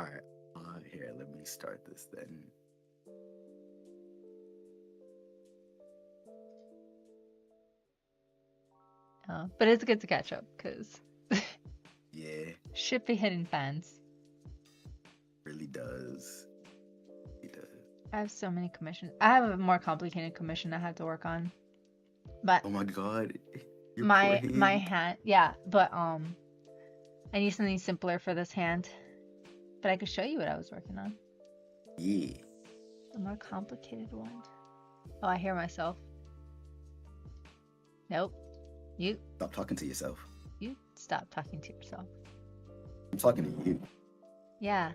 All right. Here, let me start this then. But it's good to catch up because Yeah, should be hidden fans. really does. It does. I have so many commissions. I have a more complicated commission I have to work on. But Oh my God, your poor my hand. hand, yeah, but I need something simpler for this hand. But I could show you what I was working on. Yeah. The more complicated one. Oh, I hear myself. Nope. You Stop talking to yourself. stop talking to yourself. I'm talking to you. Yeah.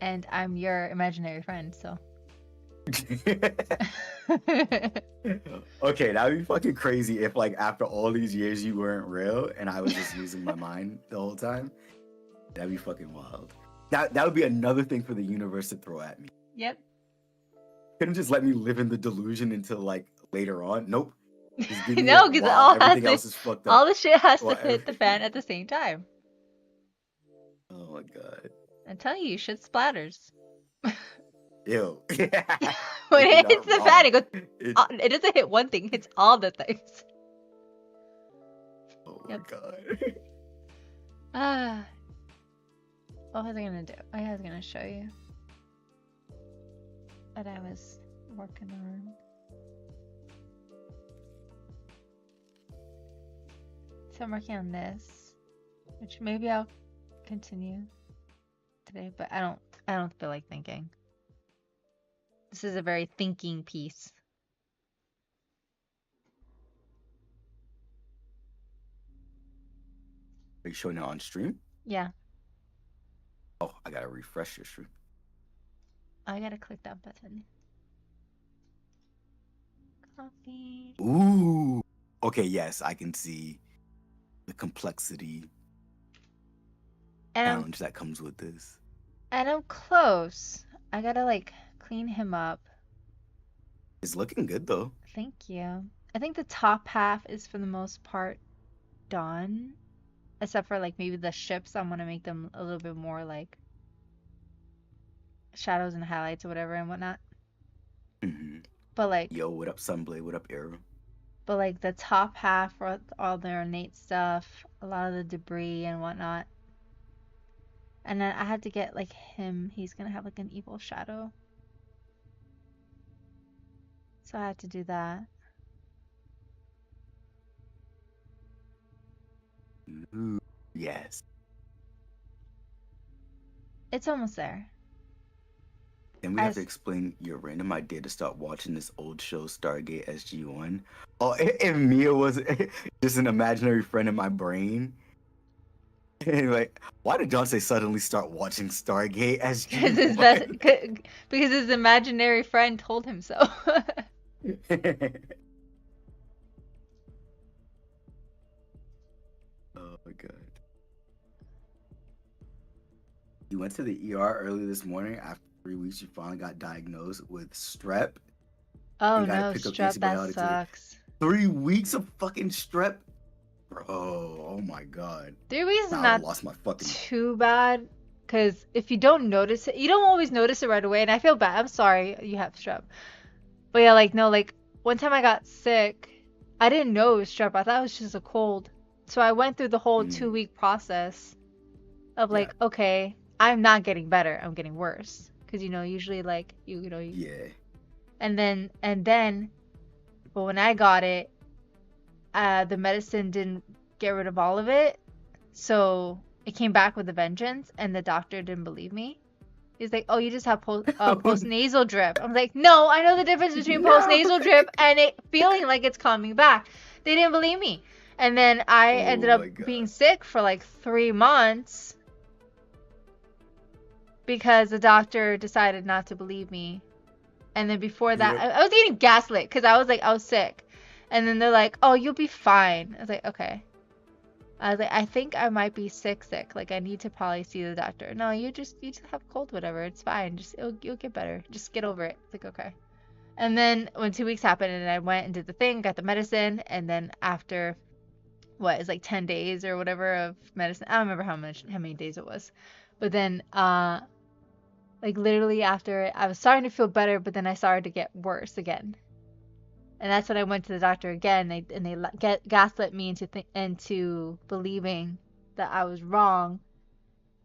And I'm your imaginary friend, so. Okay, that'd be fucking crazy if, like, after all these years you weren't real and I was just using my mind the whole time. That'd be fucking wild. That would be another thing for the universe to throw at me. Yep. Couldn't just let me live in the delusion until like later on. Nope. Just give me No, it because while everything else is fucked up. all the shit has to While hit the fan at the same time. Oh my god. I'm telling you, shit splatters. Ew. When You're it hits not the fan, it wrong. goes. It doesn't hit one thing; it hits all the things. Oh Yep. my god. Ah. What was I gonna do? I was gonna show you what I was working on. So I'm working on this, which maybe I'll continue today, but I don't feel like thinking. This is a very thinking piece. Are you showing it on stream? Yeah. Oh, I gotta refresh your stream. I gotta click that button. Copy. Ooh. Okay, yes, I can see the complexity challenge that comes with this. And I'm close. I gotta like clean him up. It's looking good though. Thank you. I think the top half is for the most part done. Except for like maybe the ships, I'm gonna make them a little bit more like shadows and highlights or whatever and whatnot. Mm-hmm. But like, Yo, what up, Sunblade? What up, Arrow? but like the top half for all the ornate stuff, a lot of the debris and whatnot. And then I had to get like him. He's gonna have like an evil shadow. So I had to do that. Ooh, yes. It's almost there. And we have to explain your random idea to start watching this old show, Stargate SG-1. Oh, if Mia was just an imaginary friend in my brain. And like, why did John say suddenly start watching Stargate SG-1? Because his imaginary friend told him so. Oh my god. You went to the ER early this morning. After 3 weeks, you finally got diagnosed with strep. Oh no, strep, that sucks. 3 weeks of fucking strep? Bro, oh my god. 3 weeks is not too bad. Because if you don't notice it, you don't always notice it right away. And I feel bad. I'm sorry you have strep. But yeah, like, no, like, one time I got sick, I didn't know it was strep. I thought it was just a cold. So I went through the whole 2-week process of like, okay, I'm not getting better. I'm getting worse. Because, you know, usually like, you know. Yeah. And then, but when I got it, the medicine didn't get rid of all of it. So it came back with a vengeance, and the doctor didn't believe me. He's like, oh, you just have post-nasal drip. I'm like, no, I know the difference between post-nasal drip and it feeling like it's coming back. They didn't believe me. And then I ended up being sick for like 3 months because the doctor decided not to believe me. And then before that, I was getting gaslit because I was sick. And then they're like, oh, you'll be fine. I was like, okay. I was like, I think I might be sick. Like, I need to probably see the doctor. No, you just have a cold, whatever. It's fine. You'll get better. Just get over it. It's like, okay. And then when 2 weeks happened and I went and did the thing, got the medicine. And then after, it's like 10 days or whatever of medicine. I don't remember how many days it was. But then like literally after I was starting to feel better, but then I started to get worse again. And that's when I went to the doctor again. They gaslit me into believing that I was wrong.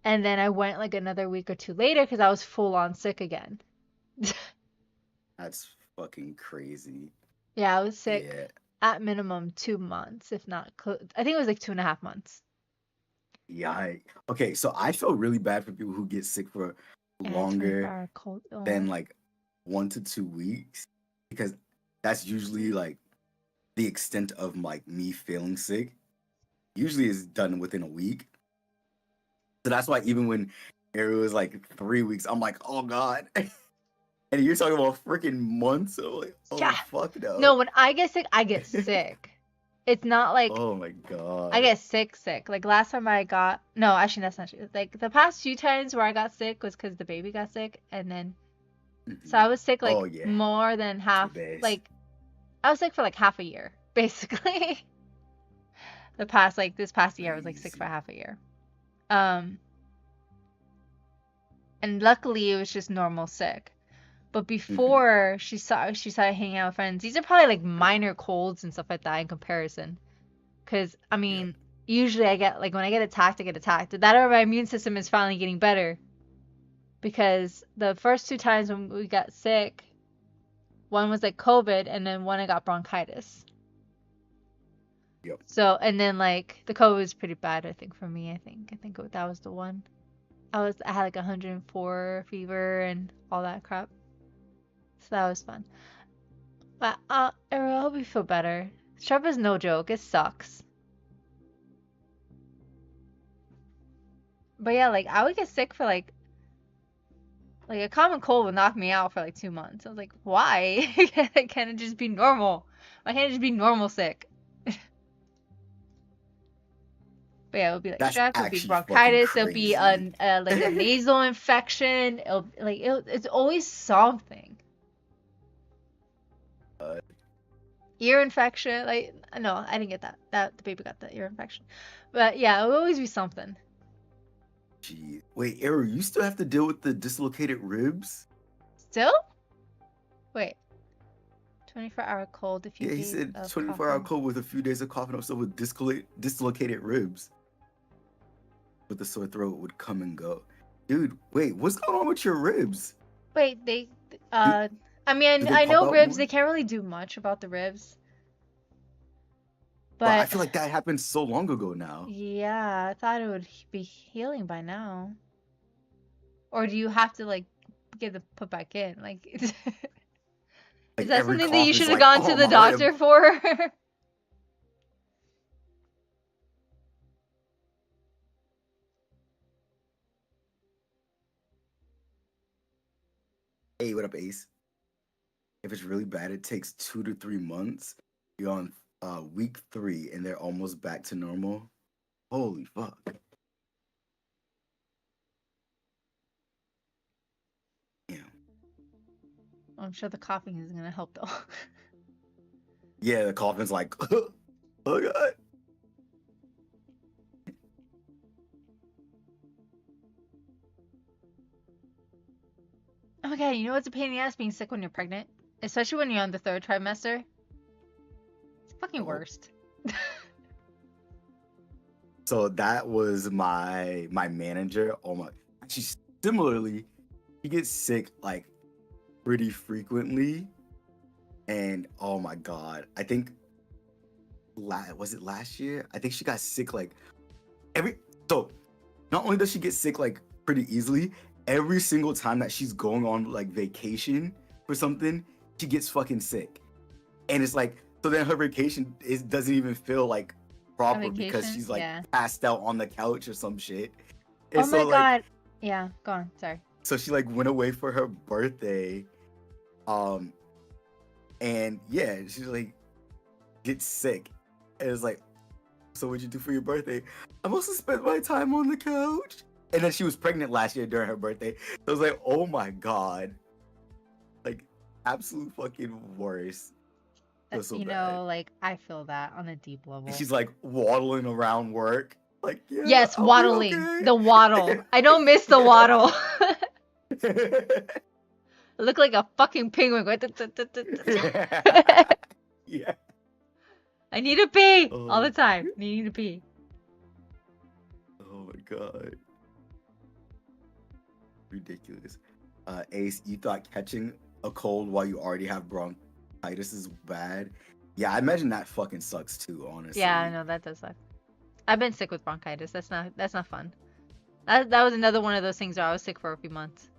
And then I went like another week or two later because I was full on sick again. That's fucking crazy. Yeah, I was sick Yeah. at minimum 2 months, if not, I think it was like 2.5 months. Yeah. Okay, so I feel really bad for people who get sick for Yeah, 24 longer hour cold than illness. like 1 to 2 weeks because that's usually like the extent of like me feeling sick. Usually is done within a week. So that's why even when it was like 3 weeks, I'm like, oh God. And you're talking about freaking months. So like, oh Yeah. fuck No, no. when I get sick, I get sick. It's not like Oh my I God. get sick. Like last time I got, no, actually that's not true. Like the past few times where I got sick was because the baby got sick, and then so Mhm. I was sick Oh like yeah, more than it's the half. best. Like I was sick for like half a year, basically. The past like this past year, I was like sick for Crazy. half a year. Um, and luckily it was just normal sick. But Mhm. before she started hanging out with friends, these are probably like minor colds and stuff like that in comparison. Cause I Yeah. mean, usually I get like when I get attacked, I get attacked. That or my immune system is finally getting better. Because the first two times when we got sick, one was like COVID, and then one I got bronchitis. Yep. So and then like the COVID was pretty bad, I think for me. I think that was the one. I had like 104 fever and all that crap. So that was fun. But I hope you feel better. Strep is no joke. It sucks. But yeah, like I would get sick for like a common cold would knock me out for like 2 months. I was like, why? Can't it just be normal? Why can't it just be normal sick? But yeah, it would be like That's strep, it would be actually fucking bronchitis, it would be crazy. like a nasal infection. It's always something. uh, Ear infection. Like no, I didn't get that. The baby got the ear infection. But yeah, it would always be something. Gee. Wait, Arrow, you still have to deal with the dislocated ribs? Still? Wait. 24-hour cold, a few Yeah, he days said of 24-hour coughing. cold with a few days of coughing also with dislocated ribs. But the sore throat would come and go. Dude, wait, what's going on with your ribs? Wait, Do, I do mean, they I pop know out ribs, more? they can't really do much about the ribs. But I But feel like that happened so long ago now. yeah, I thought it would be healing by now. Or do you have to like get the put back in? Like, is Like that every something that you cough is should have like, gone to oh, the my rib. doctor for? Hey, what up, Ace? If it's really bad, it takes 2 to 3 months. You're on week 3 and they're almost back to normal. Holy fuck. Yeah. I'm sure the coughing isn't gonna help though. Yeah, the coughing's like, oh god. Oh my god, you know what's a pain in the ass being sick when you're pregnant? Especially when you're on the third trimester? It's the fucking Oh. worst. So that was my manager. Oh my, actually, similarly, he gets sick like pretty frequently, and oh my god, I think was it last year? I think she got sick like every. So not only does she get sick like pretty easily, every single time that she's going on like vacation for something, she gets fucking sick, and it's like so then her vacation doesn't even feel like On proper because vacation? she's like Yeah. passed out on the couch or some shit. And Oh so my like god. Yeah, go on. Sorry. so she like went away for her birthday, um, and yeah, she like gets sick. And it's like, so what'd you do for your birthday? I must have spent my time on the couch. And then she was pregnant last year during her birthday. So I was like, oh my god, like absolute fucking worst. It was so You bad. know, like I feel that on a deep And level. she's like waddling around work. Like, yeah, Yes, I'll be waddling. okay. The waddle. I don't miss the waddle. I look like a fucking penguin. Yeah. I need to pee all the Oh. time. I need to pee. Oh my god. Ridiculous. Ace, you thought catching a cold while you already have bronchitis is bad? Yeah, I imagine that fucking sucks too, honestly. Yeah, I know that does suck. I've been sick with bronchitis. That's not fun. That was another one of those things where I was sick for a few months.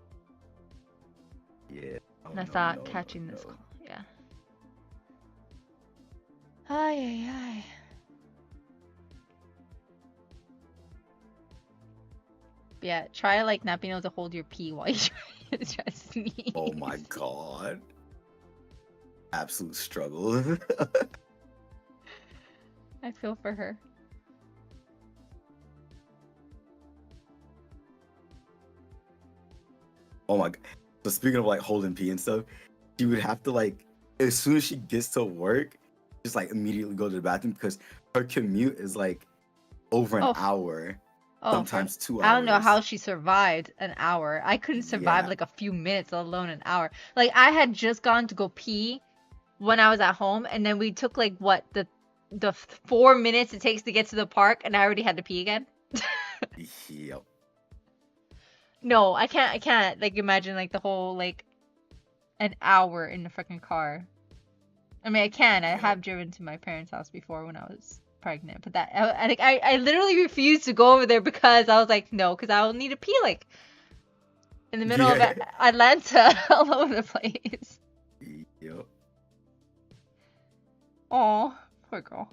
Yeah. Oh, And I no, thought no, catching no, this no. cold. Yeah. Ay, ay, ay. Yeah, try like not being able to hold your pee while you try to sneeze. Oh my god. Absolute struggle. I feel for her. Oh my god. So speaking of like holding pee and stuff, she would have to like as soon as she gets to work, just like immediately go to the bathroom because her commute is like over an Oh, hour, oh, sometimes 2 I don't know how hours. she survived an hour. I couldn't survive Yeah. like a few minutes, let alone an hour. Like I had just gone to go pee when I was at home, and then we took like what the 4 minutes it takes to get to the park, and I already had to pee again. Yep. No, I can't like imagine like the whole like an hour in the freaking car. I mean, I can. I Yep. have driven to my parents' house before when I was pregnant, but that I literally refused to go over there because I was like, no, because I'll need to pee like in the middle of Yeah. Atlanta, all over the place. Yep. Oh, poor girl.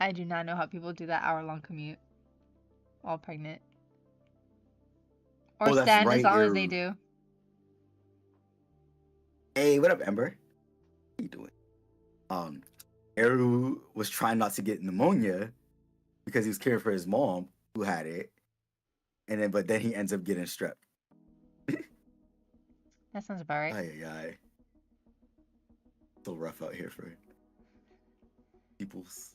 I do not know how people do that hour-long commute while pregnant. Or Oh, that's stand as right. long as they do. Hey, what up, Ember? How you doing? Eru was trying not to get pneumonia because he was caring for his mom who had it, but then he ends up getting strep. That sounds about right. Ay, ay, ay. So rough out here for peoples.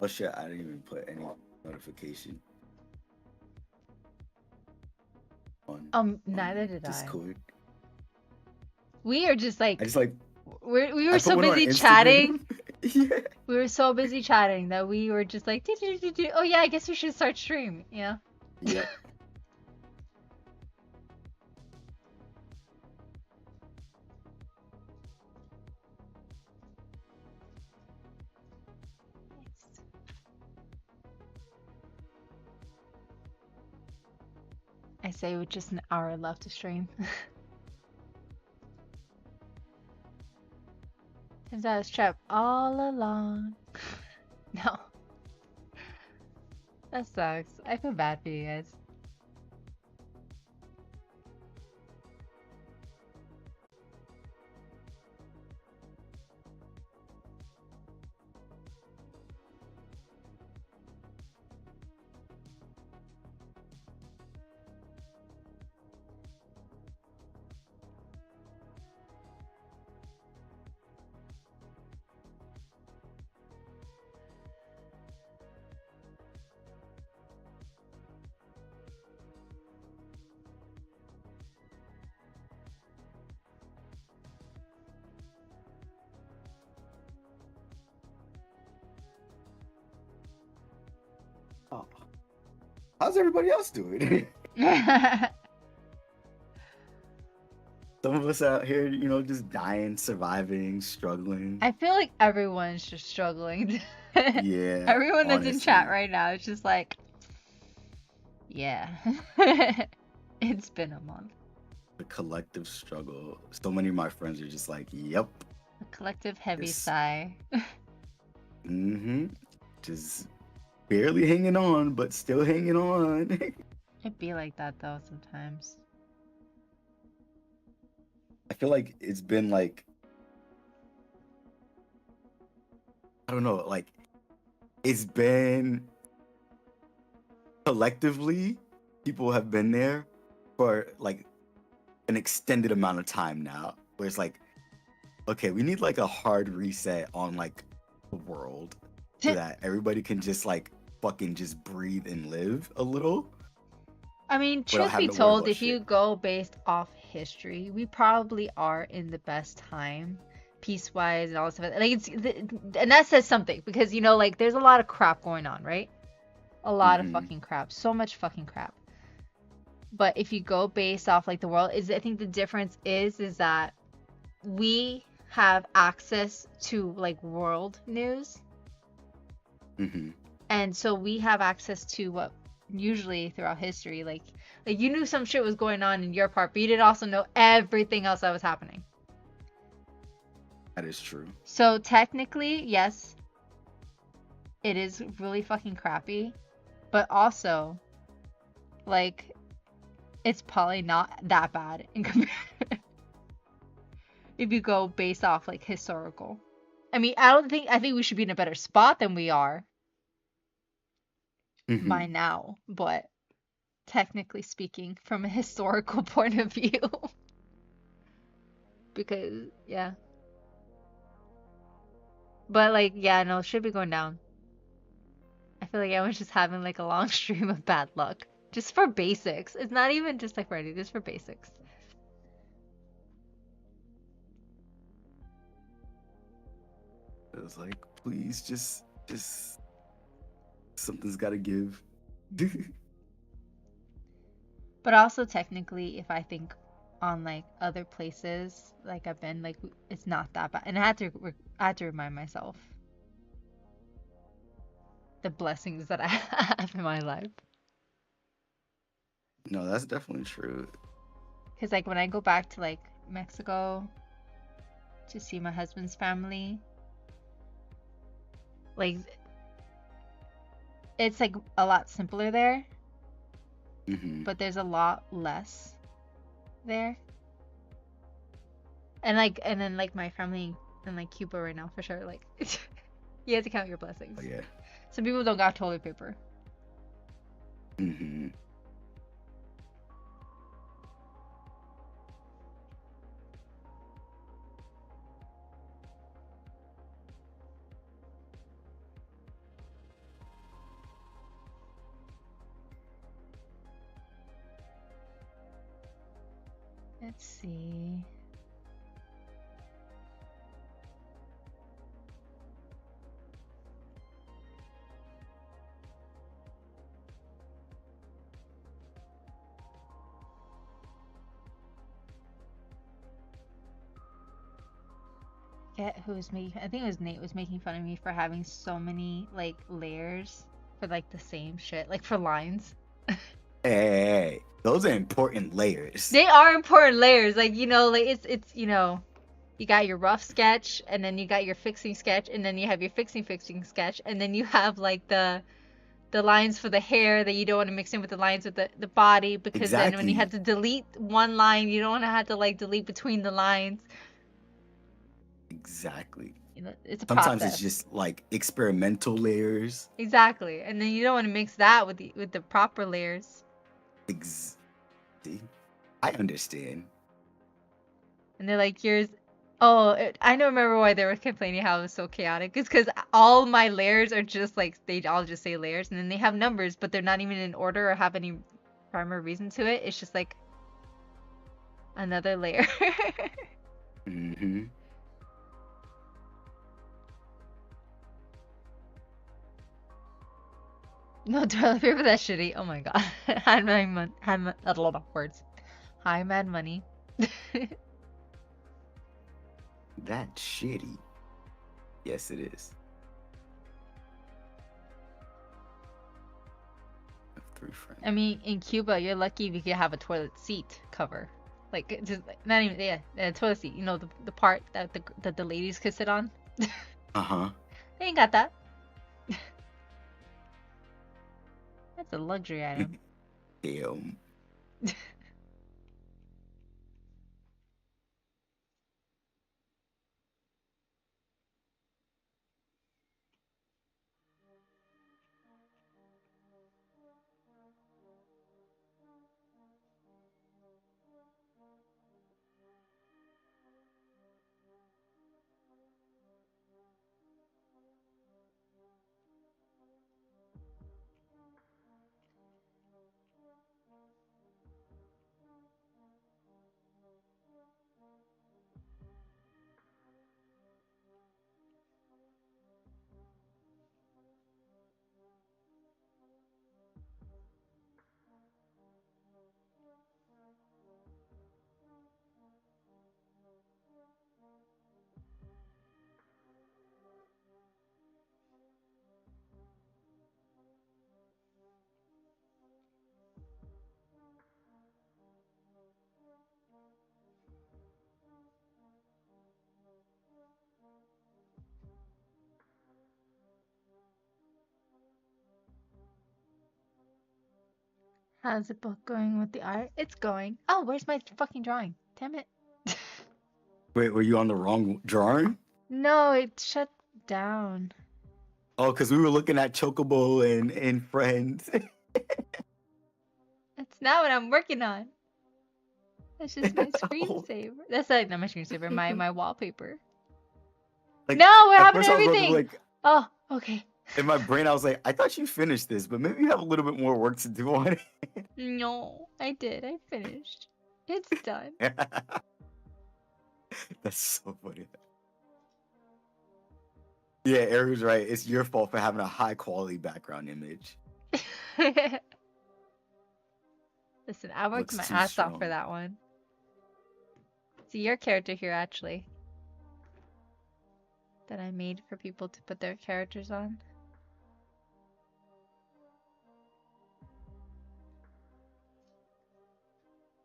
Oh shit, I didn't even put any notification on Neither did I. Discord. We are just like I just like we I were put so one on busy Instagram. chatting. Yeah. We were so busy chatting that we were just like, oh yeah, I guess we should start stream. Yeah. Yep. I say with just an hour left to stream. Turns out it's trap all along. No. That sucks. I feel bad for you guys. Oh. How's everybody else doing? Some of us out here, just dying, surviving, struggling. I feel like everyone's just struggling. Yeah. Everyone that's in chat honestly. right now is just like, yeah. It's been a month. The collective struggle. So many of my friends are just like, yep. A collective heavy Yes. sigh. Mm-hmm. Just barely hanging on, but still hanging on. It'd be like that though sometimes. I feel like it's been like, I don't know, like it's been collectively people have been there for like an extended amount of time now, where it's like, okay, we need like a hard reset on like the world so that everybody can just like fucking just breathe and live a little I mean, without truth be having to worry told, about if you shit. go based off history, we probably are in the best time, peace-wise and all this stuff. Like and that says something because like there's a lot of crap going on, right? A lot of Mm-hmm. fucking crap, so much fucking crap. But if you go based off like the world, I think the difference is that we have access to like world news, Mm-hmm. and so we have access to what usually throughout history, like you knew some shit was going on in your part, but you didn't also know everything else that was happening. That is true. So technically, yes, it is really fucking crappy, but also like it's probably not that bad in comparison if you go based off like historical. I mean, I think we should be in a better spot than we are Mm-hmm. by now, but technically speaking, from a historical point of view, because yeah. But like, yeah, no, it should be going down. I feel like everyone's just having like a long stream of bad luck. Just for basics. It's not even just like for anything, just for basics. It was like, please, just something's got to give. But also technically, if I think on like other places like I've been, like it's not that bad. And I had to remind myself the blessings that I have in my life. No, that's definitely true. Because like when I go back to like Mexico to see my husband's family, like it's like a lot simpler there, Mm-hmm. but there's a lot less there. And then like my family in like Cuba right now for sure, like you have to count your blessings. Oh, yeah. Some people don't got toilet paper. Mm-hmm. Let's see. Get who was making, I think it was Nate was making fun of me for having so many like layers for like the same shit, like for lines. Hey, those are important layers. They are important layers, like like it's you got your rough sketch, and then you got your fixing sketch, and then you have your fixing sketch, and then you have like the lines for the hair that you don't want to mix in with the lines with the body, because then when you Exactly. have to delete one line, you don't want to have to like delete between the lines. Exactly. It's a Sometimes it's process. just like experimental layers. Exactly. And then you don't want to mix that with the proper layers. See? I understand. And they're like, yours. Oh, I don't remember why they were complaining how it was so chaotic. It's because all my layers are just like, they all just say layers, and then they have numbers, but they're not even in order or have any primary reason to it. It's just like another layer. Mm-hmm. No toilet paper, that's shitty. Oh my god. Had a lot of words. Hi, Mad Money. That shitty. Yes, it is. I have 3 friends. I mean, in Cuba, you're lucky if you could have a toilet seat cover. Like, just not even, yeah, a toilet seat. You know, the part that the ladies could sit on. Uh-huh. They ain't got that. That's a luxury item. Damn. How's the book going with the art? It's going. Oh, where's my fucking drawing? Damn it. Wait, were you on the wrong drawing? No, it shut down. Oh, because we were looking at Chocobo and Friends. That's not what I'm working on. That's just my Oh. screensaver. That's like not my screensaver, my wallpaper. Like No, what at happened first to I was everything? like Oh, okay. in my brain I was like, I thought you finished this, but maybe you have a little bit more work to do on No, I did. I finished. It's done. it. That's so funny. Yeah, Ariel's right. It's your fault for having a high quality background image. Listen, I worked Looks my too ass off for strong. that one. See your character here actually that I made for people to put their characters on.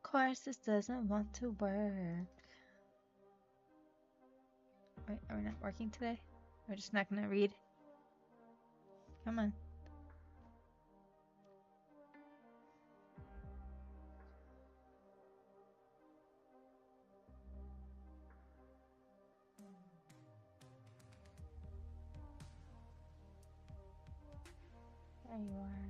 Of course, this doesn't want to work. Wait, are we not working today? We're just not gonna read. Come on. There you are.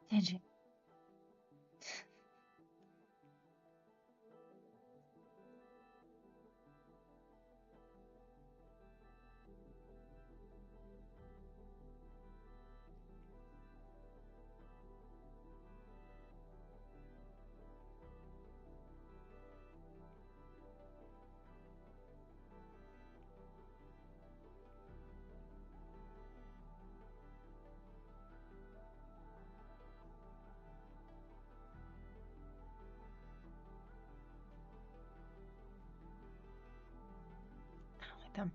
Tangent. them.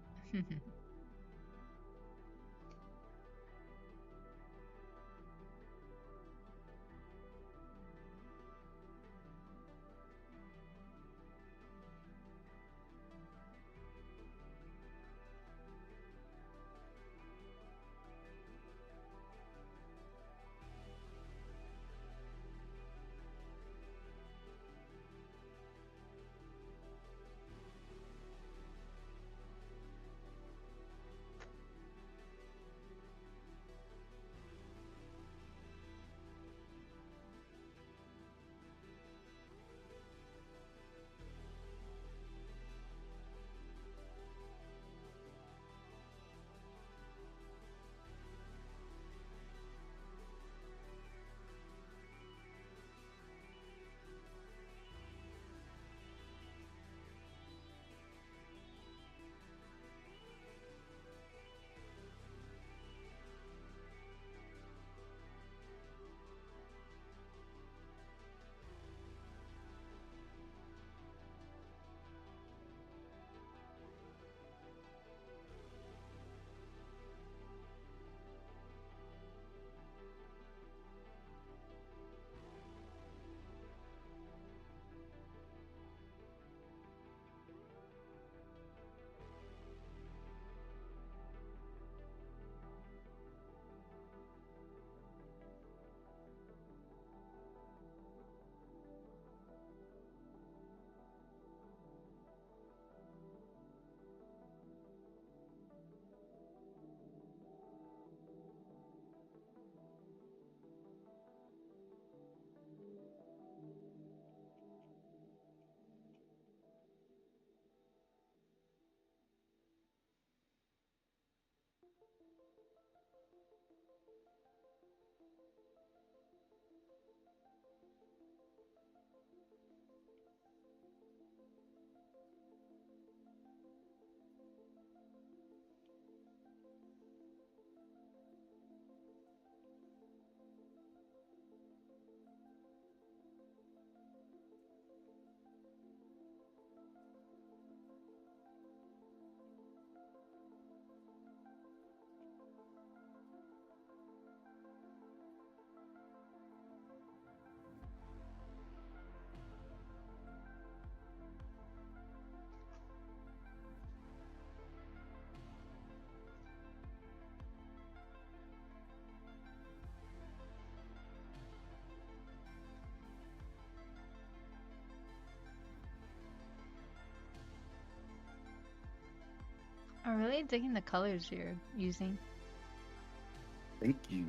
I'm really digging the colors you're using. Thank you.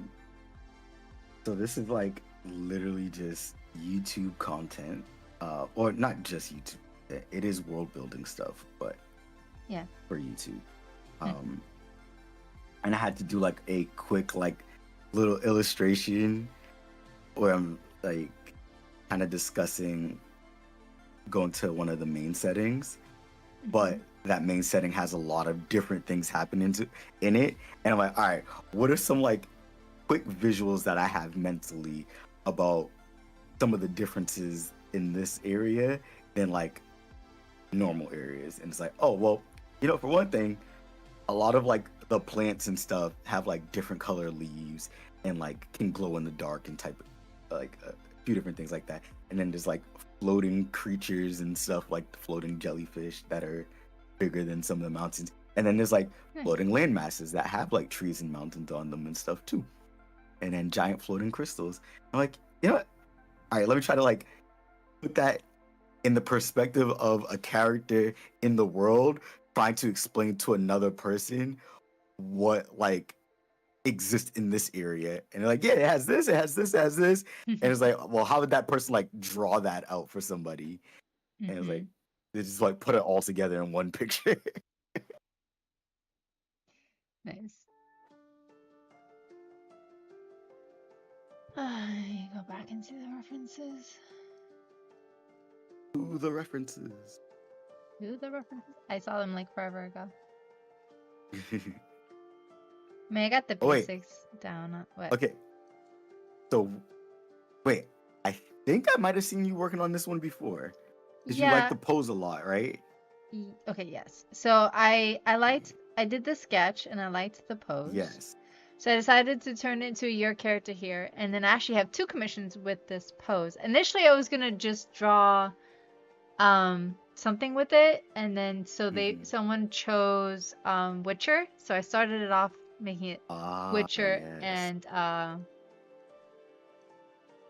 So this is like literally just YouTube content, or not just YouTube. It is world building stuff, but Yeah. for YouTube. And I had to do like a quick like little illustration where I'm like kind of discussing going to one of the main settings, but that main setting has a lot of different things happening in it, and I'm like, all right, what are some like quick visuals that I have mentally about some of the differences in this area than like normal areas? And it's like, oh well, for one thing, a lot of like the plants and stuff have like different color leaves and like can glow in the dark and type of like a few different things like that. And then there's like floating creatures and stuff like the floating jellyfish that are bigger than some of the mountains. And then there's like floating land masses that have like trees and mountains on them and stuff too. And then giant floating crystals. I'm like, what? All right, let me try to like put that in the perspective of a character in the world trying to explain to another person what like exists in this area. And they're like, yeah, it has this, it has this, it has this. And it's like, well, how would that person like draw that out for somebody? And it's like, they just like put it all together in one picture. Nice. I go back and see the references. Ooh, the references. Who the references? I saw them like forever ago. I mean, I got the basics down. What? Okay. So, wait, I think I might have seen you working on this one before. Because you like the pose a lot, right? Okay, yes. So I did the sketch and I liked the pose. Yes. So I decided to turn it into your character here, and then I actually have 2 commissions with this pose. Initially, I was gonna just draw something with it, and then someone chose Witcher, so I started it off making it Witcher, Yes. and I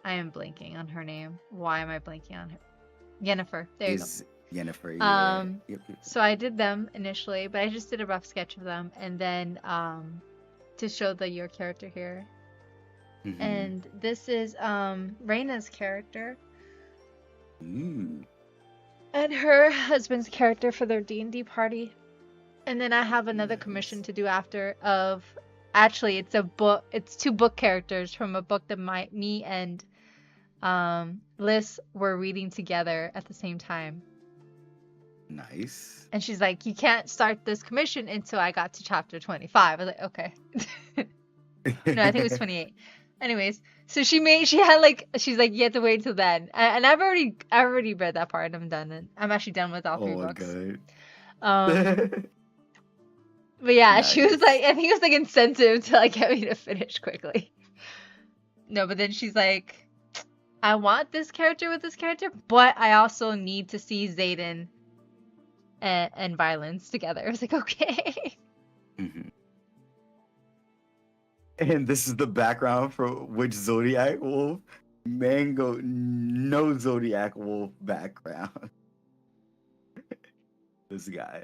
am blanking on her name. Why am I blanking on her? Yennefer. There you go. Yennefer, yeah. Yep. So I did them initially, but I just did a rough sketch of them, and then to show your character here. And this is Reina's character. Ooh. And her husband's character for their D&D party. And then I have another commission to do after of actually it's it's 2 book characters from a book that me and Liz were reading together at the same time. Nice. And she's like, you can't start this commission until I got to chapter 25. I was like, okay. No, I think it was 28. Anyways, so she's like, you have to wait till then. And I've already read that part. I'm done. And I'm actually done with all 3 books. God. But yeah, Nice. she was like, I think it was like incentive to like get me to finish quickly. No, but then she's like, I want this character with this character, but I also need to see Xaden and Violence together. I was like, okay. And this is the background for which Zodiac Wolf. Mango, no Zodiac Wolf background. This guy.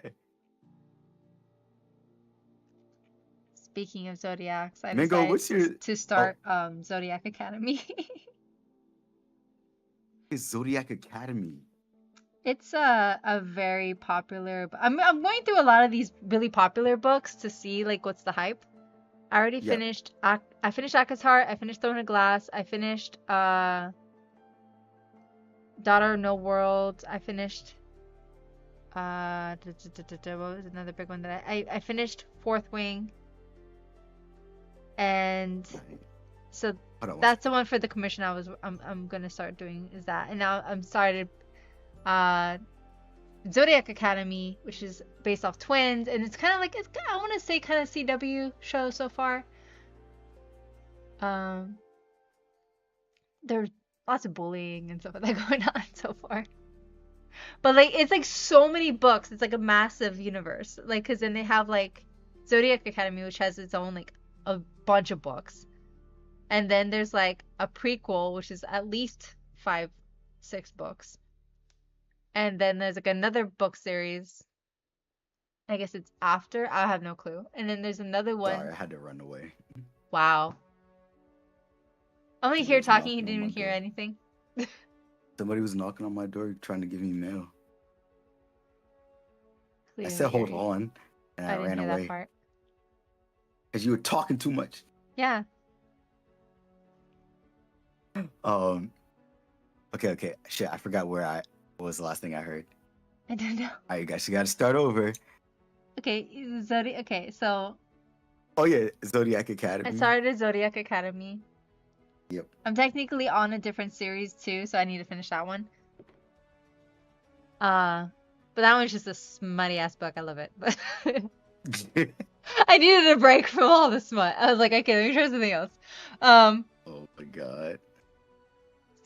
Speaking of Zodiacs, I Mango, decided to start Zodiac Academy. It's Zodiac Academy. It's a very popular. I'm going through a lot of these really popular books to see like what's the hype. I already finished. I finished ACOTAR. I finished Throne of Glass. I finished Daughter of No World. I finished what was another big one that I finished Fourth Wing. And so that's the one for the commission I'm gonna start doing is that, and now I'm started Zodiac Academy, which is based off twins, and it's kind of like I want to say kind of CW show so far. There's lots of bullying and stuff like that going on so far, but like it's like so many books. It's like a massive universe, like because then they have like Zodiac Academy, which has its own like a bunch of books, and then there's like a prequel, which is at least 5-6 books. And then there's like another book series. I guess it's after. I have no clue. And then there's another one. Sorry, I had to run away. Wow. I'm only here talking. He didn't even hear anything. Somebody was knocking on my door trying to give me mail. Clearly I said, hold on. And I ran away. That part. Because you were talking too much. Yeah. Okay. Shit, I forgot what was the last thing I heard. I don't know. Alright, you guys, you gotta start over. Okay, okay, so. Oh yeah, Zodiac Academy. I started Zodiac Academy. Yep. I'm technically on a different series too, so I need to finish that one. But that one's just a smutty ass book. I love it. But I needed a break from all the smut. I was like, okay, let me try something else. Oh my god.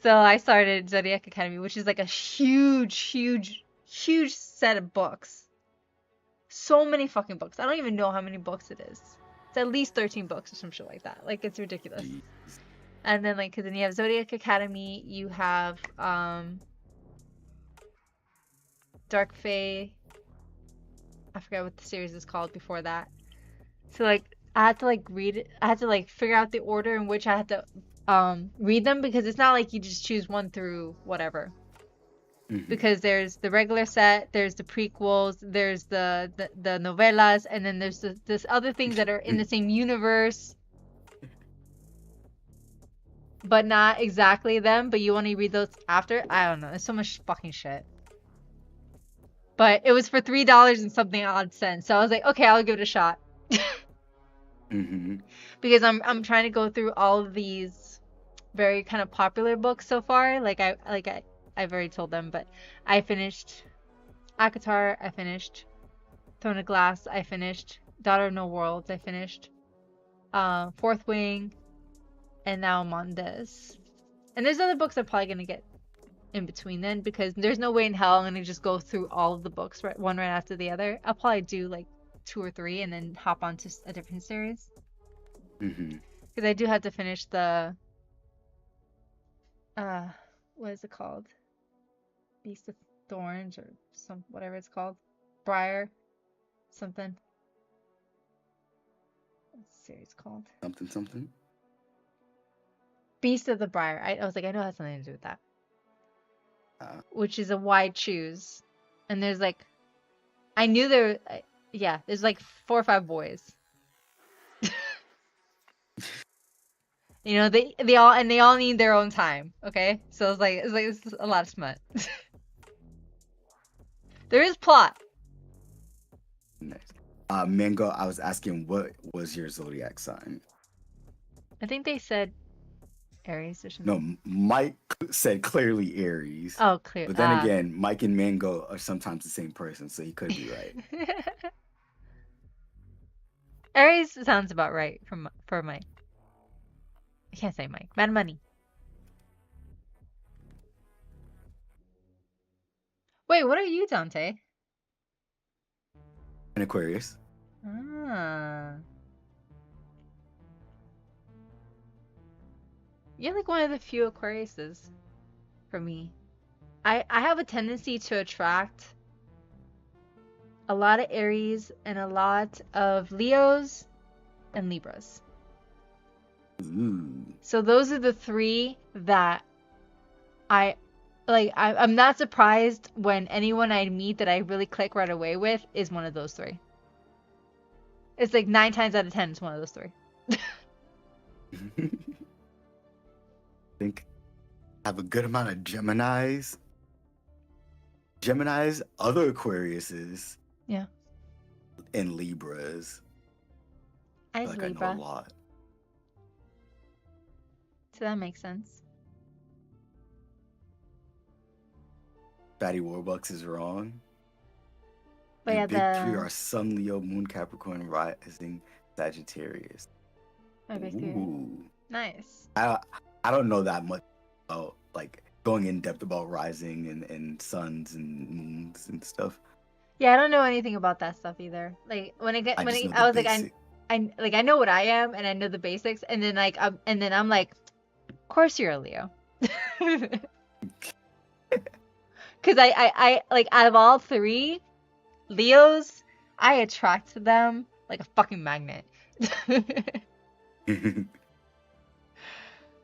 So I started Zodiac Academy, which is like a huge set of books. So many fucking books. I don't even know how many books it is. It's at least 13 books or some shit like that. Like, it's ridiculous. Jeez. And then, like, cause then you have Zodiac Academy, you have, Dark Fae. I forget what the series is called before that. So, like, I had to, like, read it. I had to, like, figure out the order in which I had to, read them, because it's not like you just choose one through whatever. Mm-hmm. Because there's the regular set, there's the prequels, there's the novellas, and then there's this other things that are in the same universe, but not exactly them, but you want to read those after. I don't know. There's so much fucking shit. But it was for $3 and something odd cents, so I was like, okay, I'll give it a shot. Mm-hmm. Because I'm trying to go through all of these very kind of popular books so far. I've already told them, but I finished Akatar, I finished. Throne of Glass, I finished. Daughter of No Worlds, I finished. Fourth Wing, and now I'm on this. And there's other books I'm probably gonna get in between then, because there's no way in hell I'm gonna just go through all of the books one right after the other. I'll probably do like 2 or 3 and then hop onto a different series. Mm-hmm. Because I do have to finish the what is it called? Beast of Thorns or whatever it's called. Briar something. What's the series called? Something. Beast of the Briar. I was like, I know it has something to do with that. Which is a wide choose. And there's like, I knew there, yeah, there's like 4 or 5 boys. You know, they all need their own time. Okay, so it's a lot of smut. There is plot. Nice. Mango, I was asking, what was your zodiac sign? I think they said Aries or something. No, Mike said clearly Aries. Oh, clear. But then again, Mike and Mango are sometimes the same person, so he could be right. Aries sounds about right for Mike. I can't say Mike. Mad Money. Wait, what are you, Dante? An Aquarius. Ah. You're like one of the few Aquariuses for me. I have a tendency to attract a lot of Aries and a lot of Leos and Libras. Ooh. So those are the 3 that I'm not surprised when anyone I meet that I really click right away with is one of those 3. It's like 9 times out of 10 it's one of those 3. I think I have a good amount of Geminis. Other Aquariuses. Yeah. And Libras. I Like Libra. I know a lot. So that makes sense. Fatty Warbucks is wrong. But yeah, big 3 are Sun, Leo, Moon, Capricorn, Rising, Sagittarius. My big 3. Ooh. Nice. I don't know that much about like going in depth about rising and suns and moons and stuff. Yeah, I don't know anything about that stuff either. Like I was like I know what I am and I know the basics, and then I'm like, of course you're a Leo. Cuz I like out of all 3 Leos, I attract them like a fucking magnet.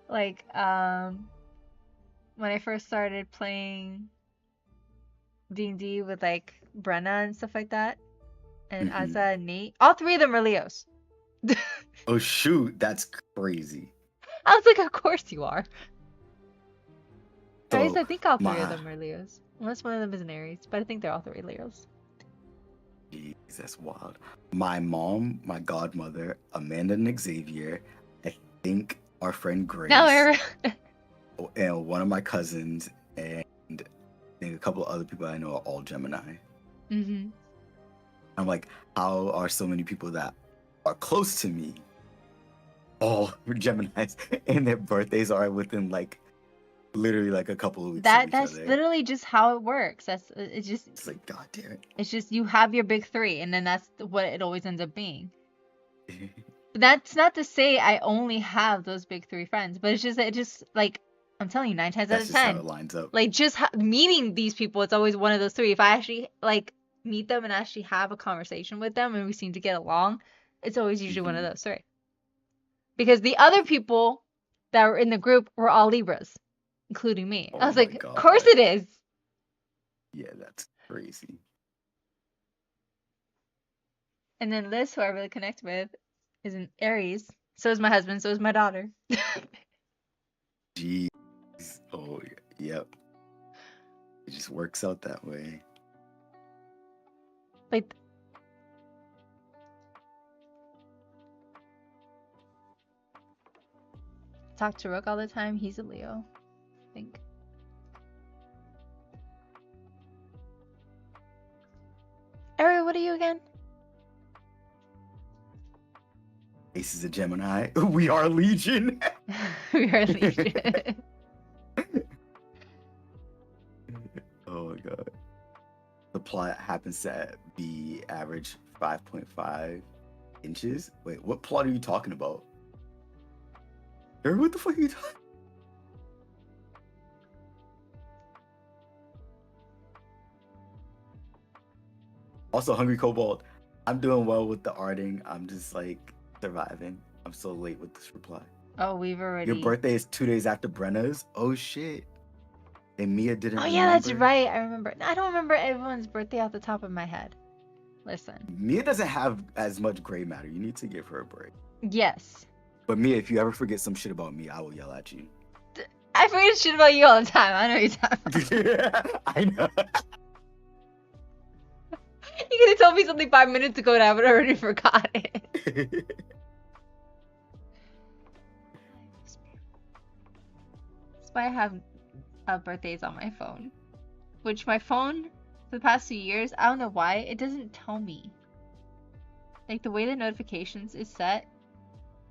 Like when I first started playing D&D with like Brenna and stuff like that, and Azza and Nate, all 3 of them are Leos. Oh shoot, that's crazy. I was like, of course you are. So, I think all 3 of them are Leos. Unless one of them is an Aries, but I think they're all 3 Leos. Jeez, that's wild. My mom, my godmother, Amanda and Xavier, I think our friend Grace, and one of my cousins, and I think a couple of other people I know are all Gemini. Mm-hmm. I'm like, how are so many people that are close to me all Geminis and their birthdays are within like literally like a couple of weeks that's literally just how it works. It's like, god damn it. It's just you have your big 3 and then that's what it always ends up being. That's not to say I only have those big 3 friends, but it's just like I'm telling you, 9 times out of 10 that's just how it lines up. Like just meeting these people, it's always one of those 3. If I actually like meet them and actually have a conversation with them and we seem to get along, it's always usually one of those 3. Because the other people that were in the group were all Libras, including me. I was like, God. Of course it is. Yeah, that's crazy. And then Liz, who I really connect with, is an Aries. So is my husband, so is my daughter. Jeez. Oh, yep. It just works out that way. Like, talk to Rook all the time. He's a Leo, I think. what are you again? Ace is a Gemini. We are Legion. We are Legion. Oh my god. The plot happens to be average 5.5 inches. Wait, what plot are you talking about? What the fuck are you talking? Also, Hungry Cobalt, I'm doing well with the arting. I'm just like surviving. I'm so late with this reply. Oh, we've already. Your birthday is 2 days after Brenna's? Oh shit. And Mia didn't Oh remember? yeah, that's right. I remember. I don't remember everyone's birthday off the top of my head. Listen. Mia doesn't have as much gray matter. You need to give her a break. Yes. But Mia, if you ever forget some shit about me, I will yell at you. I forget shit about you all the time. I know you're talking about. I know. You could have told me something 5 minutes ago and I would already forgot it. That's why I have birthdays on my phone. Which my phone, for the past few years, I don't know why, it doesn't tell me. Like the way the notifications is set,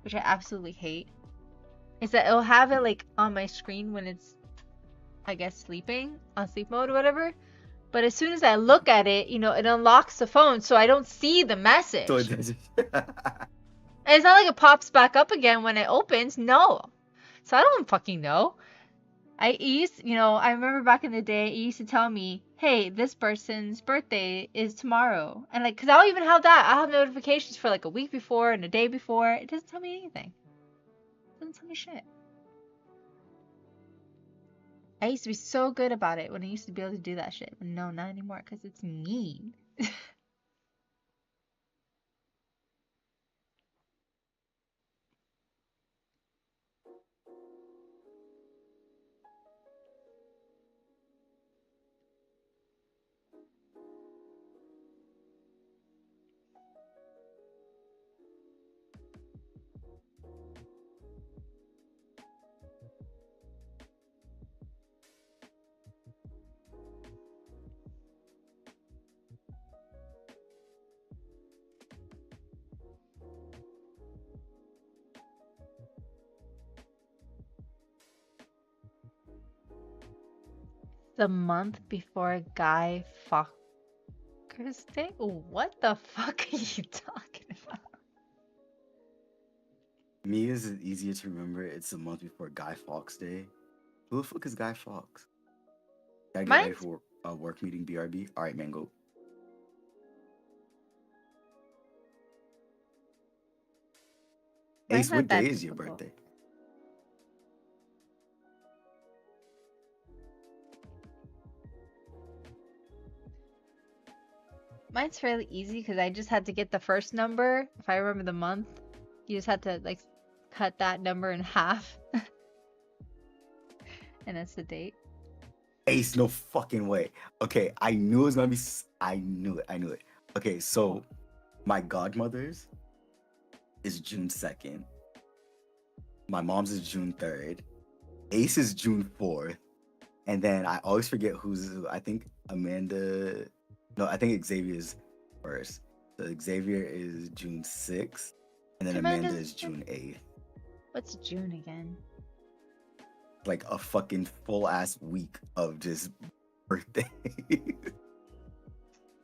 which I absolutely hate, is that it'll have it like on my screen when it's, I guess, sleeping, on sleep mode or whatever. But as soon as I look at it, you know, it unlocks the phone, so I don't see the message. So And it's not like it pops back up again when it opens. No. So I don't fucking know. I remember back in the day, it used to tell me, hey, this person's birthday is tomorrow. And like, cause I don't even have that. I have notifications for like a week before and a day before. It doesn't tell me anything. It doesn't tell me shit. I used to be so good about it when I used to be able to do that shit. But no, not anymore, cause it's mean. The month before Guy Fawkes Day? What the fuck are you talking about? Mia's is easier to remember. It's the month before Guy Fawkes Day. Who the fuck is Guy Fawkes? Gotta get ready for a work meeting, BRB. Alright, Mango. Ace, what day is your birthday? Mine's fairly easy because I just had to get the first number. If I remember the month, you just had to like cut that number in half. And that's the date. Ace, no fucking way. Okay, I knew it was gonna be. I knew it. Okay, so my godmother's is June 2nd. My mom's is June 3rd. Ace is June 4th. And then I always forget who's. I think Amanda. No, I think Xavier's first. So Xavier is June 6th. And then Amanda is June 8th. What's June again? Like a fucking full ass week of just birthday.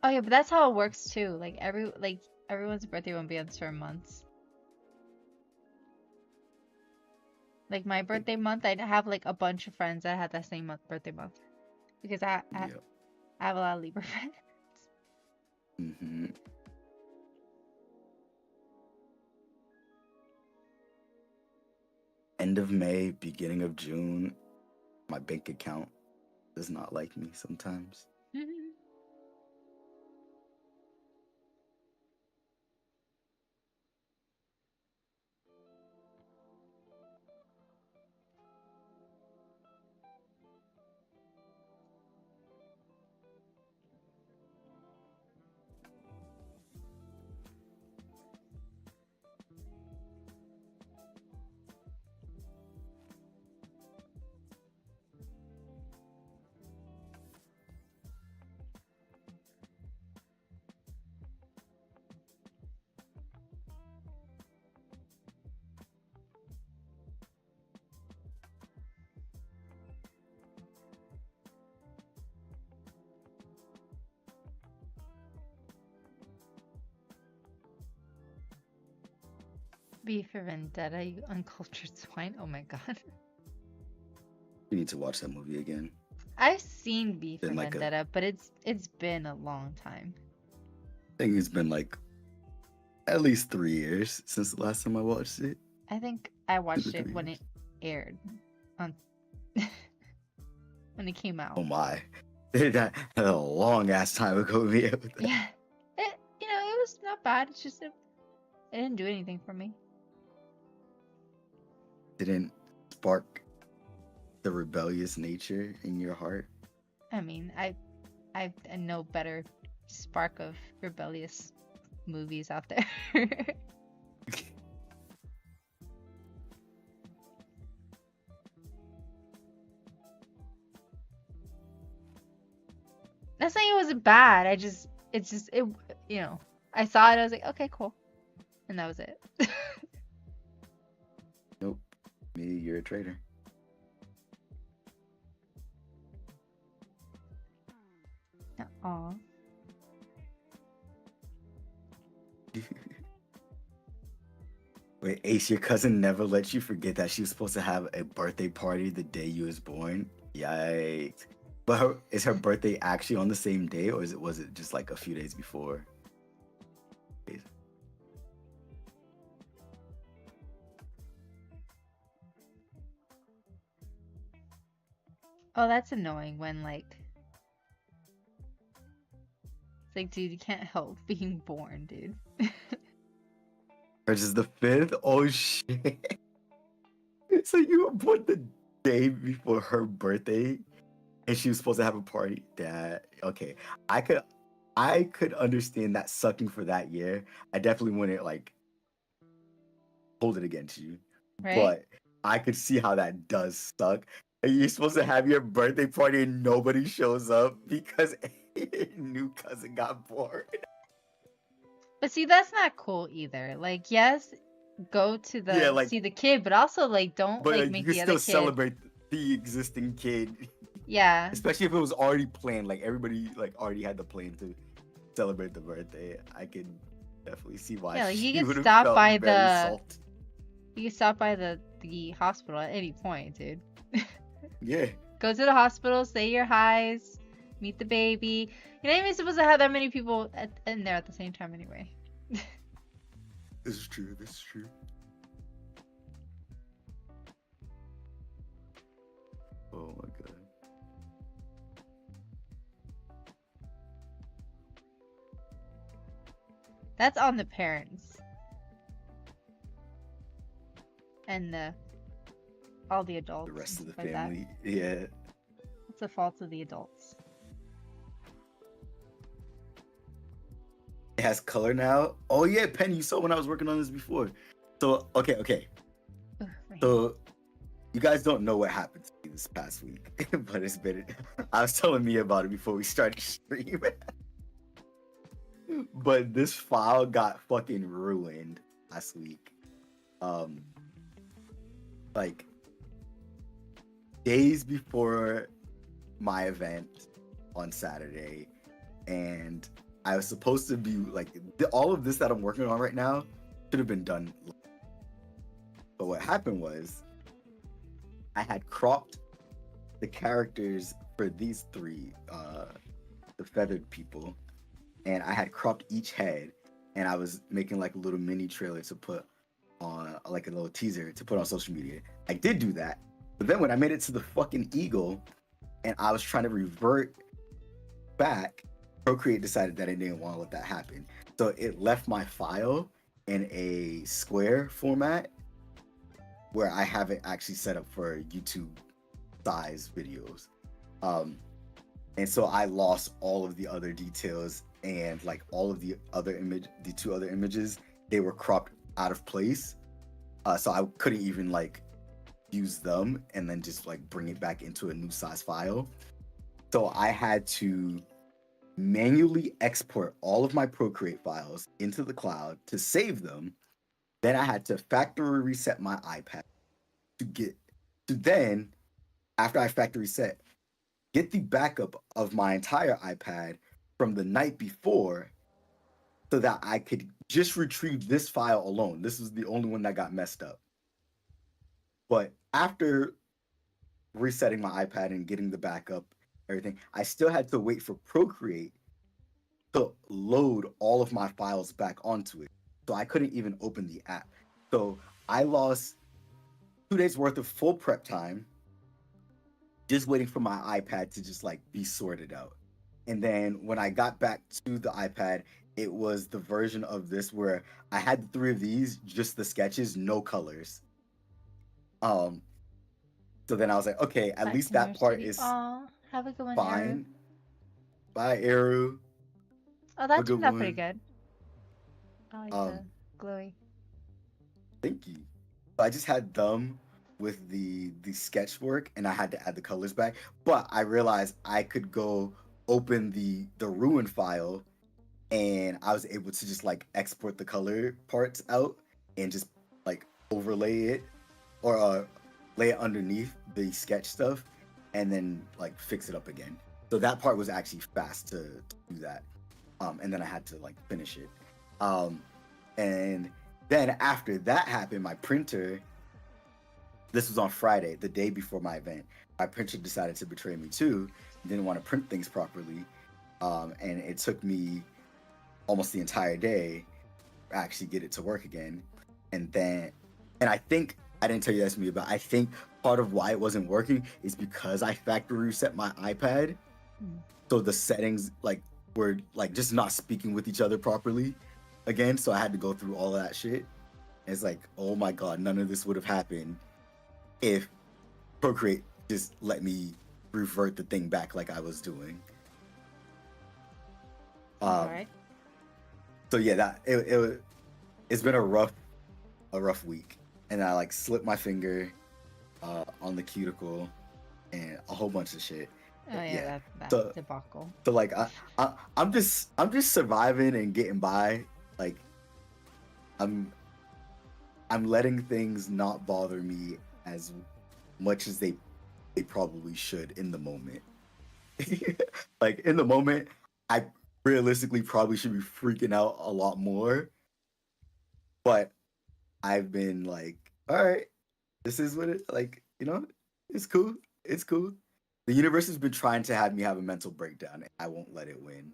Oh yeah, but that's how it works too. Like everyone's birthday won't be on certain months. Like my birthday month, I have like a bunch of friends that had that same birthday month because I have a lot of Libra friends. Mm-hmm. End of May, beginning of June, my bank account does not like me sometimes. V for Vendetta, you uncultured swine. Oh my god. You need to watch that movie again. I've seen V for Been like Vendetta, but it's been a long time. I think it's been like at least 3 years since the last time I watched it. I think I 2 to watched 3 it when years. it aired on when it came out. Oh my. That a long ass time ago. Yeah. Yeah. It was not bad. It's just it didn't do anything for me. Didn't spark the rebellious nature in your heart. I mean, I know better spark of rebellious movies out there. Not saying it wasn't bad. It's just it. I saw it. I was like, okay, cool, and that was it. Nope. Maybe you're a traitor. Aw. Wait, Ace, your cousin never let you forget that she was supposed to have a birthday party the day you was born? Yikes. But is her birthday actually on the same day, or was it just like a few days before? Oh, that's annoying when like it's like, dude, you can't help being born, dude. Hers is the 5th? Oh shit. So you were born the day before her birthday and she was supposed to have a party? That okay. I could understand that sucking for that year. I definitely wouldn't like hold it against you. Right? But I could see how that does suck. And you're supposed to have your birthday party and nobody shows up because a new cousin got born. But see, that's not cool either. Like, yes, go to Yeah, like, see the kid, but also like don't but like you make can the other still kid. celebrate the existing kid. Yeah. Especially if it was already planned, like everybody like already had the plan to celebrate the birthday. I could definitely see why Yeah, like you she can would have stop felt by very the salty. you can stop by the hospital at any point, dude. Yeah. Go to the hospital, say your highs, meet the baby. You're not even supposed to have that many people in there at the same time anyway. This is true. This is true. Oh my god. That's on the parents. And all the adults. The rest of the like that. family. Yeah. It's the fault of the adults. It has color now. Oh yeah, Penny, you saw when I was working on this before. So okay. Ugh, my So you guys don't know what happened to me this past week, but it's been. I was telling me about it before we started streaming. But this file got fucking ruined last week. Like days before my event on Saturday, and I was supposed to be like all of this that I'm working on right now should have been done. But what happened was I had cropped the characters for these 3, the feathered people, and I had cropped each head, and I was making like a little mini trailer to put on, like a little teaser to put on social media. I did do that, but then when I made it to the fucking eagle, and I was trying to revert back, Procreate decided that it didn't want to let that happen. So it left my file in a square format where I have it actually set up for YouTube size videos. And so I lost all of the other details, and like all of the 2 other images, they were cropped out of place. So I couldn't even like use them and then just like bring it back into a new size file. So I had to manually export all of my Procreate files into the cloud to save them. Then I had to factory reset my iPad to then, after I factory reset, get the backup of my entire iPad from the night before so that I could just retrieve this file alone. This was the only one that got messed up. But after resetting my iPad and getting the backup, everything, I still had to wait for Procreate to load all of my files back onto it. So I couldn't even open the app. So I lost 2 days worth of full prep time just waiting for my iPad to just like be sorted out. And then when I got back to the iPad, it was the version of this where I had the three of these, just the sketches, no colors. Um, so then I was like, okay, at Back least to that Nurse part Judy. is Aw, have a good one, Aru. fine. Bye, Aru. Oh, Have a that good turned out pretty one. good. I like Um, the glowy. Thank you. So I just had them with the sketch work, and I had to add the colors back. But I realized I could go open the ruin file, and I was able to just like export the color parts out and just like overlay it or lay it underneath the sketch stuff, and then like fix it up again. So that part was actually fast to do that. And then I had to like finish it. And then after that happened, my printer, this was on Friday, the day before my event, my printer decided to betray me too, didn't want to print things properly. And it took me almost the entire day to actually get it to work again. And I think, I didn't tell you this, but I think part of why it wasn't working is because I factory reset my iPad. So the settings like were like just not speaking with each other properly again. So I had to go through all of that shit. It's like, oh my god, none of this would have happened if Procreate just let me revert the thing back like I was doing. Alright. So yeah, it's been a rough week, and I like slipped my finger on the cuticle and a whole bunch of shit. Oh yeah, that So- debacle. So like I'm just surviving and getting by. Like I'm letting things not bother me as much as they probably should in the moment. Like in the moment, I realistically probably should be freaking out a lot more. But I've been like, all right, this is what it like, it's cool. It's cool. The universe has been trying to have me have a mental breakdown, and I won't let it win.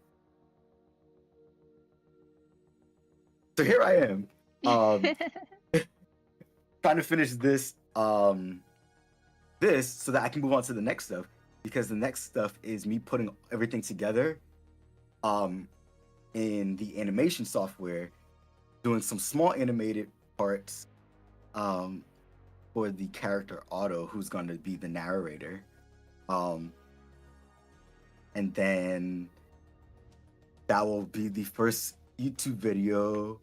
So here I am, trying to finish this so that I can move on to the next stuff, because the next stuff is me putting everything together in the animation software, doing some small animated parts for the character Otto, who's going to be the narrator. And then that will be the first YouTube video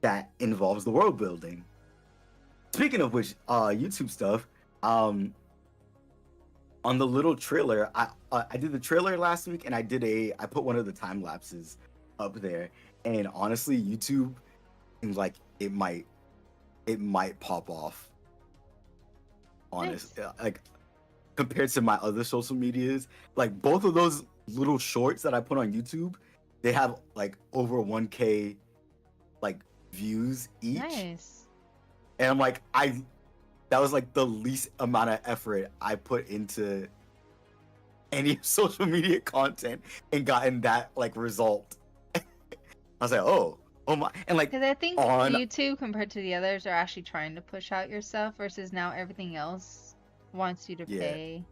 that involves the world building. Speaking of which, YouTube stuff, on the little trailer, I did the trailer last week, and I put one of the time lapses up there, and honestly, YouTube seems like it might pop off. Honest, like compared to my other social medias, like both of those little shorts that I put on YouTube, they have like over 1K like views each. Nice. And I'm like, that was like the least amount of effort I put into any social media content and gotten that like result. I was like, oh my, and like, Because I think on- YouTube compared to the others are actually trying to push out your stuff versus now everything else wants you to Yeah. pay.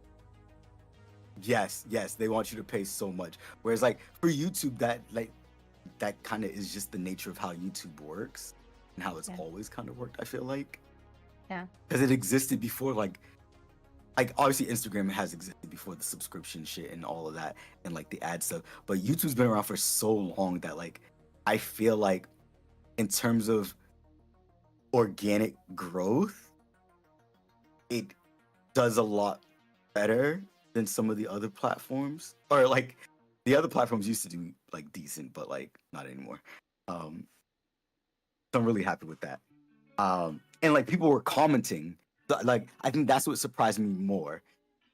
yes, they want you to pay so much. Whereas like for YouTube, that kind of is just the nature of how YouTube works and how it's Yeah. always kind of worked, I feel like. Yeah. Because it existed before, like obviously Instagram has existed before the subscription shit and all of that and like the ad stuff. But YouTube's been around for so long that like I feel like in terms of organic growth, it does a lot better than some of the other platforms. Or like the other platforms used to do like decent, but like not anymore. So I'm really happy with that. And like people were commenting, like I think that's what surprised me more,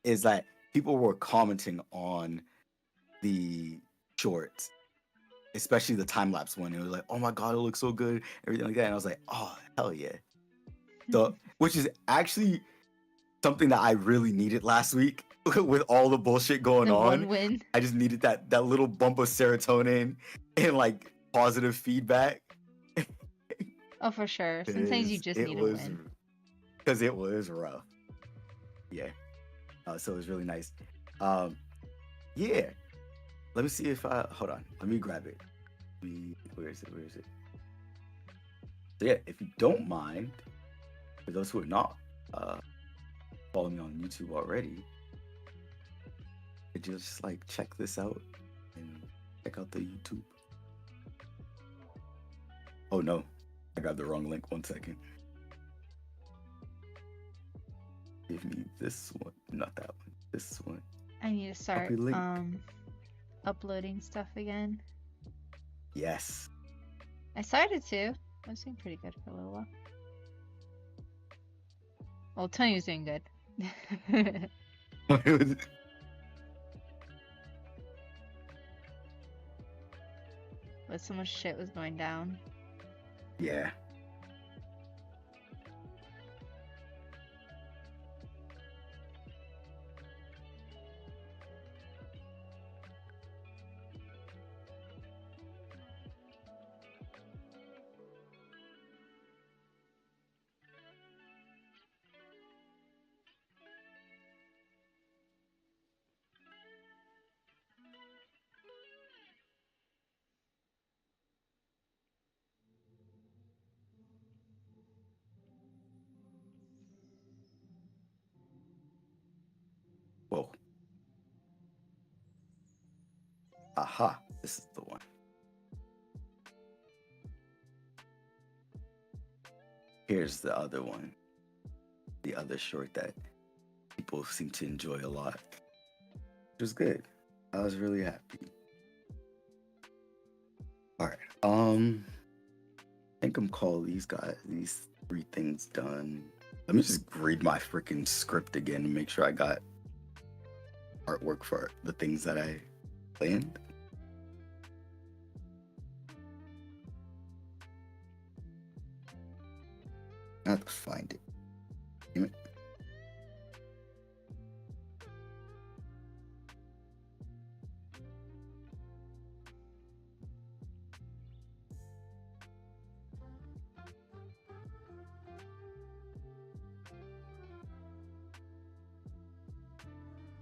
is that people were commenting on the shorts, especially the time lapse one. It was like, oh my god, it looks so good, everything like that. And I was like, oh hell yeah. So, which is actually something that I really needed last week with all the bullshit going The on. one win. I just needed that little bump of serotonin and like positive feedback. Oh, for sure. Sometimes you just need a win. Because it was rough. Yeah. So it was really nice. Yeah. Let me see if I hold on. Let me grab it. Where is it? So yeah, if you don't mind, for those who are not following me on YouTube already, could you just like check this out and check out the YouTube? Oh no, I got the wrong link. 1 second. Give me this one, not that one. This one. I need to start Copy link. uploading stuff again. Yes. I started to. I was doing pretty good for a little while. Well, Tony was doing good. But so much shit was going down. Yeah. Whoa. Aha, this is the one. Here's the other one. The other short that people seem to enjoy a lot. It was good. I was really happy. Alright. I think I'm calling these 3 things done. Let me just read my freaking script again and make sure I got artwork for the things that I planned. I have to find it. Damn it.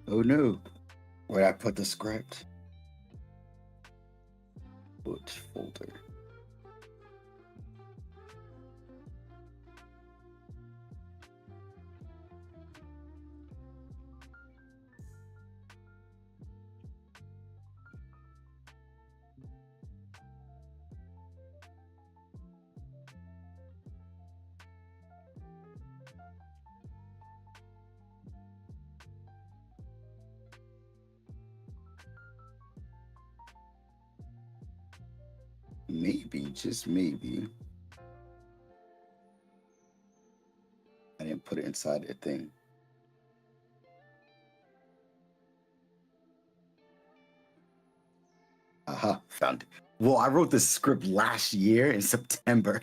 Oh no. Where'd I put the script? Which folder? Maybe, just maybe, I didn't put it inside a thing. Aha, found it. Well, I wrote this script last year in September.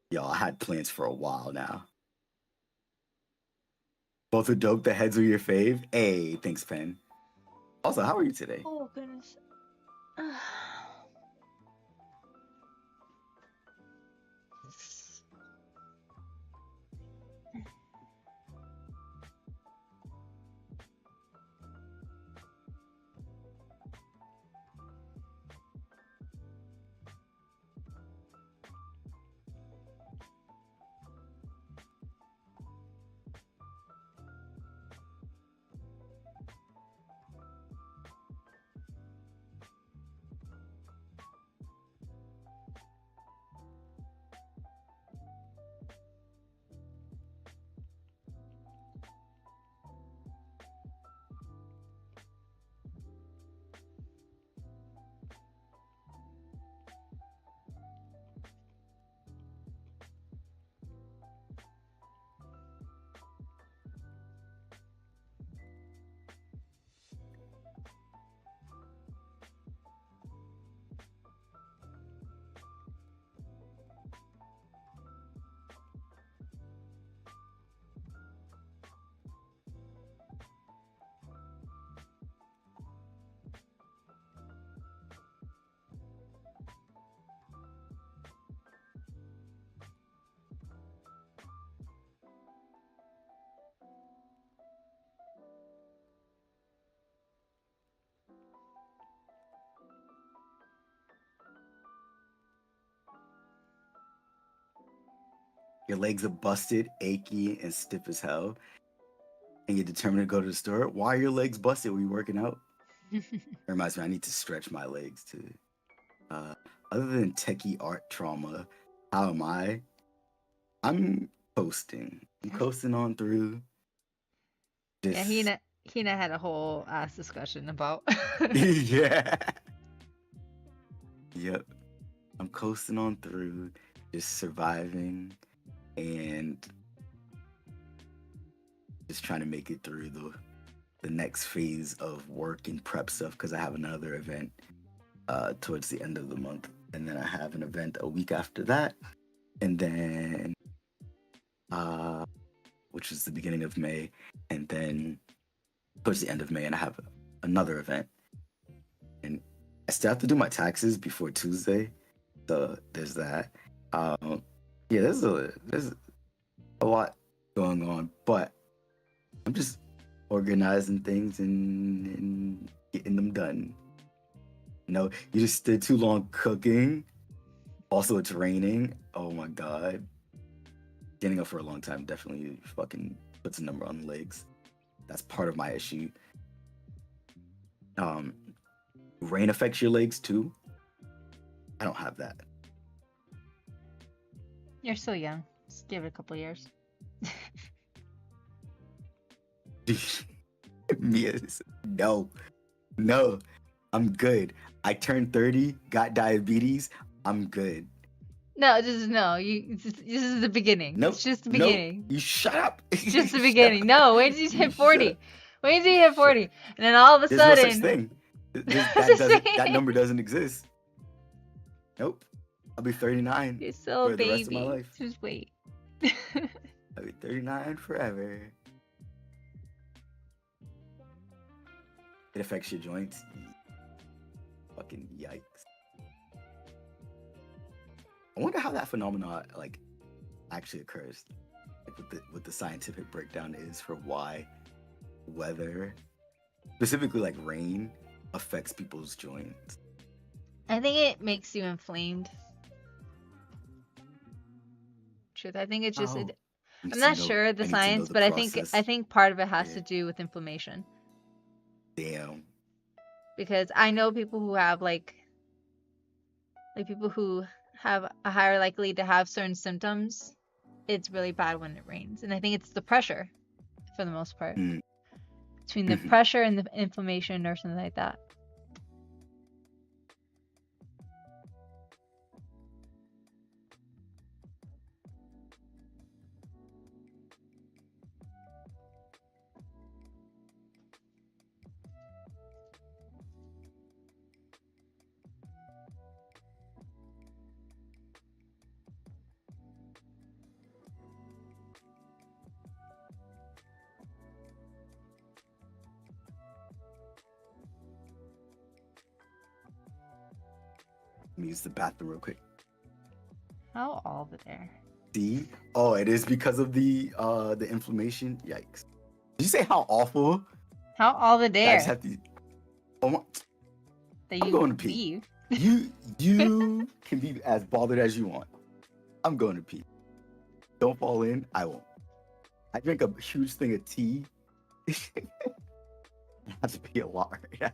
Y'all, I had plans for a while now. Both are dope. The heads are your fave. Hey, thanks, Pen. Also, how are you today? Oh, goodness. Your legs are busted, achy, and stiff as hell, and you're determined to go to the store. Why are your legs busted? Were you working out? It reminds me, I need to stretch my legs too. Uh, Other than techie art trauma, how am I? I'm coasting. I'm coasting on through. Yeah, Just he and I had a whole ass discussion about. yeah. Yep. I'm coasting on through, just surviving and just trying to make it through the next phase of work and prep stuff because I have another event towards the end of the month, and then I have an event a week after that, and then which is the beginning of May, and then towards the end of May, and I have another event, and I still have to do my taxes before Tuesday, so there's that. Yeah, there's a lot going on, but I'm just organizing things and getting them done. No, you just stayed too long cooking. Also, it's raining. Oh my god. Getting up for a long time definitely fucking puts a number on the legs. That's part of my issue. Um, Rain affects your legs too. I don't have that. You're so young. Just give it a couple years. Mia, no, no, I'm good. I turned 30, got diabetes. I'm good. No, just no. This is the beginning. Nope, It's just the nope. beginning. You shut up. It's just the Shut beginning. up. No, wait till you You hit shut 40. up. Wait till you hit 40. And then all of a There's no such sudden. thing. That's That the doesn't. That same. number doesn't exist. Nope. I'll be 39 You're still a for the rest of my baby. life. Just wait. I'll be 39 forever. It affects your joints. Fucking yikes. I wonder how that phenomenon like actually occurs. Like what the scientific breakdown is for why weather, specifically like rain, affects people's joints. I think it makes you inflamed. Truth. I think it's just. Oh. I'm not sure the I need to know science, the but I process. think part of it has Yeah. to do with inflammation. Damn. Because I know people who have like people who have a higher likely to have certain symptoms. It's really bad when it rains, and I think it's the pressure, for the most part, between the pressure and the inflammation or something like that. Let me use the bathroom real quick. How all the there? See? Oh, it is because of the inflammation. Yikes. Did you say how awful? How all the I there? just have to. Oh my, That I'm you going to pee. leave. You can be as bothered as you want. I'm going to pee. Don't fall in. I won't. I drink a huge thing of tea. I have to pee a lot right now.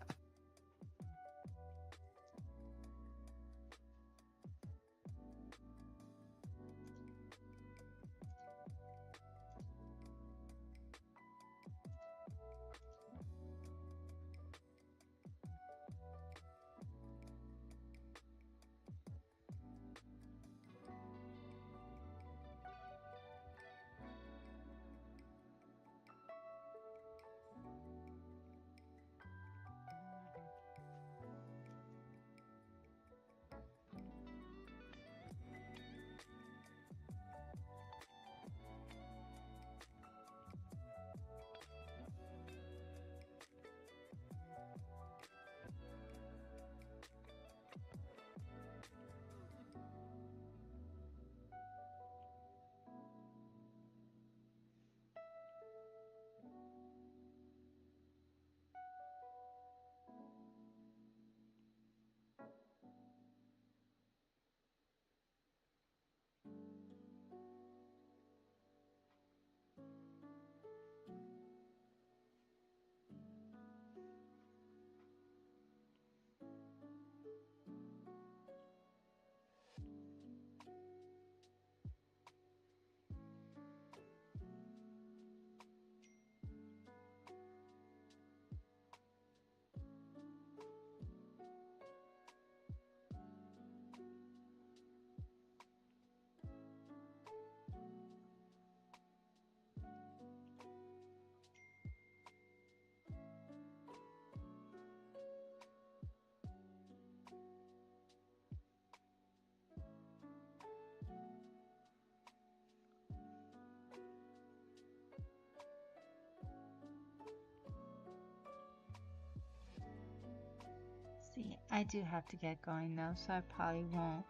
See, I do have to get going though, so I probably won't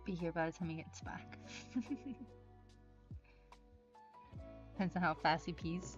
be here by the time he gets back. Depends on how fast he pees.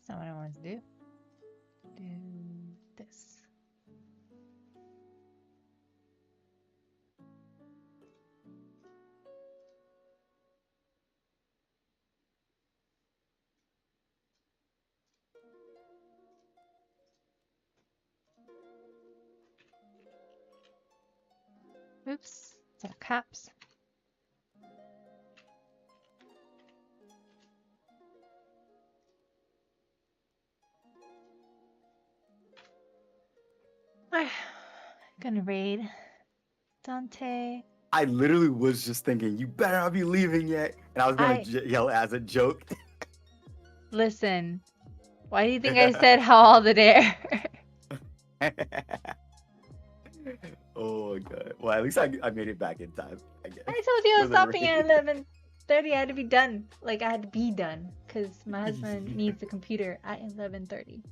That's not what I wanted to do. Do this. Oops, it's all caps. Gonna raid Dante. I literally was just thinking, you better not be leaving yet. And I was gonna I- yell as a joke. Listen, why do you think I said how all the dare? Oh my god. Well, at least I made it back in time, I guess. I told you I was For the stopping at raid. 11:30. I had to be done. Like I had to be done because my husband needs the computer at 11:30.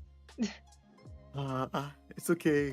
It's okay.